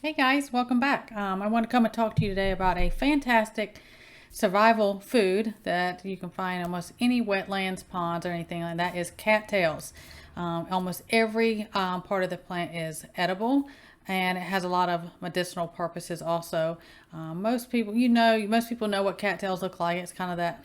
Hey guys, welcome back. I want to come and talk to you today about a fantastic survival food that you can find almost any wetlands, ponds, or anything like that. Is cattails. Almost every part of the plant is edible, and it has a lot of medicinal purposes also. Most people, most people know what cattails look like. It's kind of that,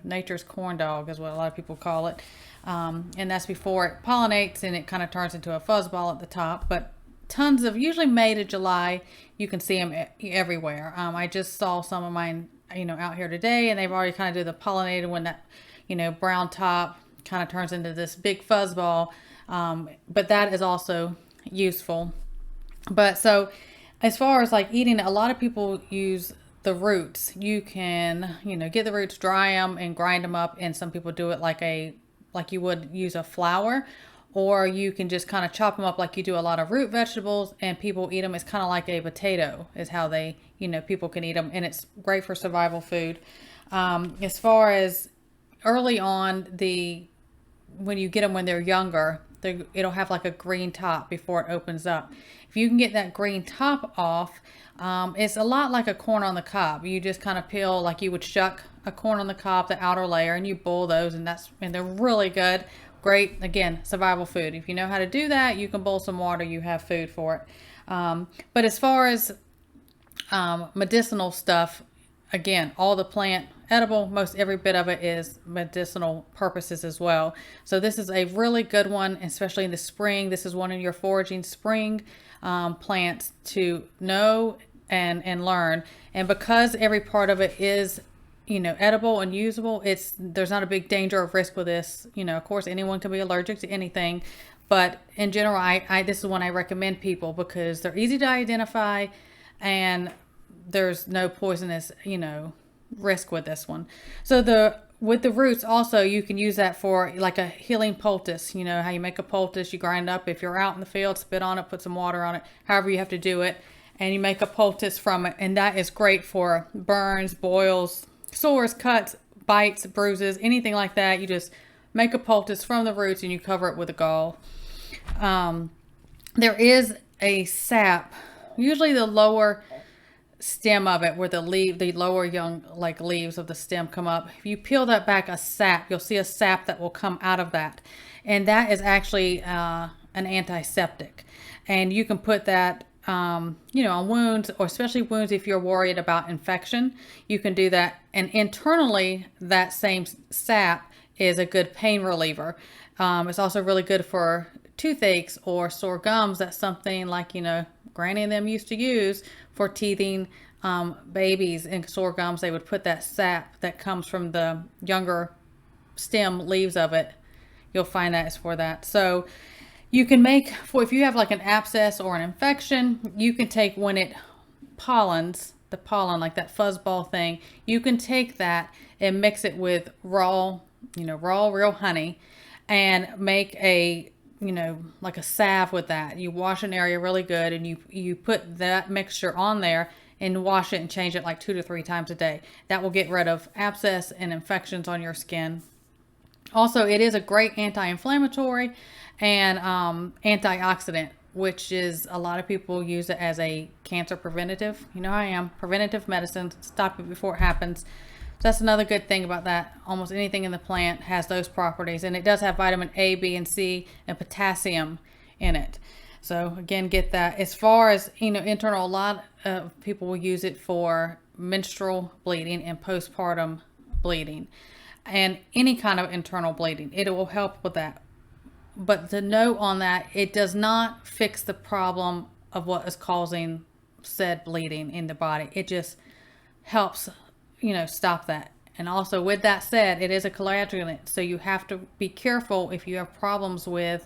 nature's corn dog is what a lot of people call it. And that's before it pollinates and it kind of turns into a fuzzball at the top. But tons of, usually May to July, you can see them everywhere. I just saw some of mine, out here today, and they've already kind of do the pollinated when that, brown top kind of turns into this big fuzzball. But that is also useful. But so as far as like eating, a lot of people use the roots. You can, get the roots, dry them and grind them up. And some people do it like you would use a flour, or you can just kind of chop them up like you do a lot of root vegetables, and people eat them. It's kind of like a potato is how they, people can eat them, and it's great for survival food. As far as early on, when you get them when they're younger, it'll have like a green top before it opens up. If you can get that green top off, it's a lot like a corn on the cob. You just kind of peel like you would shuck a corn on the cob, the outer layer, and you boil those, and they're really good. Great, again, survival food. If you know how to do that, you can boil some water, you have food for it. But as far as medicinal stuff, again, all the plant edible, most every bit of it is medicinal purposes as well. So this is a really good one, especially in the spring. This is one of your foraging spring plants to know and learn. And because every part of it is edible and usable, there's not a big danger of risk with this. Of course, anyone can be allergic to anything, but in general, this is one I recommend people because they're easy to identify and there's no poisonous, risk with this one. So with the roots also, you can use that for like a healing poultice. You know how you make a poultice, you grind up. If you're out in the field, spit on it, put some water on it, however you have to do it, and you make a poultice from it. And that is great for burns, boils, sores, cuts, bites, bruises, anything like that. You just make a poultice from the roots and you cover it with a gall. There is a sap, usually the lower stem of it, where the lower young leaves of the stem come up. If you peel that back, a sap, you'll see a sap that will come out of that, and that is actually an antiseptic, and you can put that on wounds, or especially wounds if you're worried about infection. You can do that, and internally that same sap is a good pain reliever. It's also really good for toothaches or sore gums. That's something like Granny and them used to use for teething babies and sore gums. They would put that sap that comes from the younger stem leaves of it. You'll find that is for that. So you can make, if you have like an abscess or an infection, you can take when it pollens, the pollen, like that fuzzball thing, you can take that and mix it with raw real honey and make like a salve with that. You wash an area really good, and you put that mixture on there and wash it and change it like 2 to 3 times a day. That will get rid of abscess and infections on your skin. Also, it is a great anti-inflammatory and antioxidant, which is, a lot of people use it as a cancer preventative. I am preventative medicine, stop it before it happens. So that's another good thing about that. Almost anything in the plant has those properties, and it does have vitamin A, B, and C, and potassium in it. So again, get that. As far as internal, a lot of people will use it for menstrual bleeding and postpartum bleeding, and any kind of internal bleeding. It will help with that. But the note on that, it does not fix the problem of what is causing said bleeding in the body. It just helps stop that. And also, with that said, it is a coagulant, so you have to be careful if you have problems with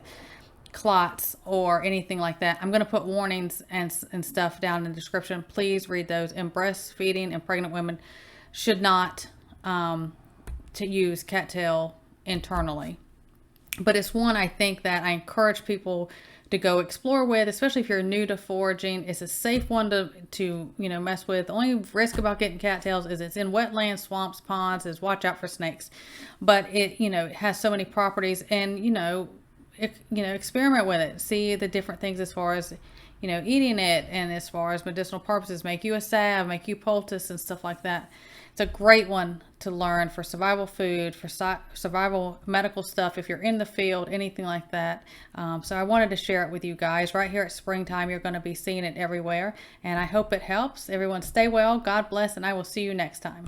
clots or anything like that. I'm going to put warnings and stuff down in the description. Please read those. And breastfeeding and pregnant women should not to use cattail internally. But it's one I think that I encourage people to go explore with, especially if you're new to foraging. It's a safe one to mess with. The only risk about getting cattails is it's in wetlands, swamps, ponds, is watch out for snakes. But it it has so many properties, and experiment with it. See the different things as far as eating it, and as far as medicinal purposes, make you a salve, make you poultice and stuff like that. It's a great one to learn for survival food, for survival medical stuff, if you're in the field, anything like that. So I wanted to share it with you guys. Right here at Springtime, you're going to be seeing it everywhere, and I hope it helps. Everyone stay well, God bless, and I will see you next time.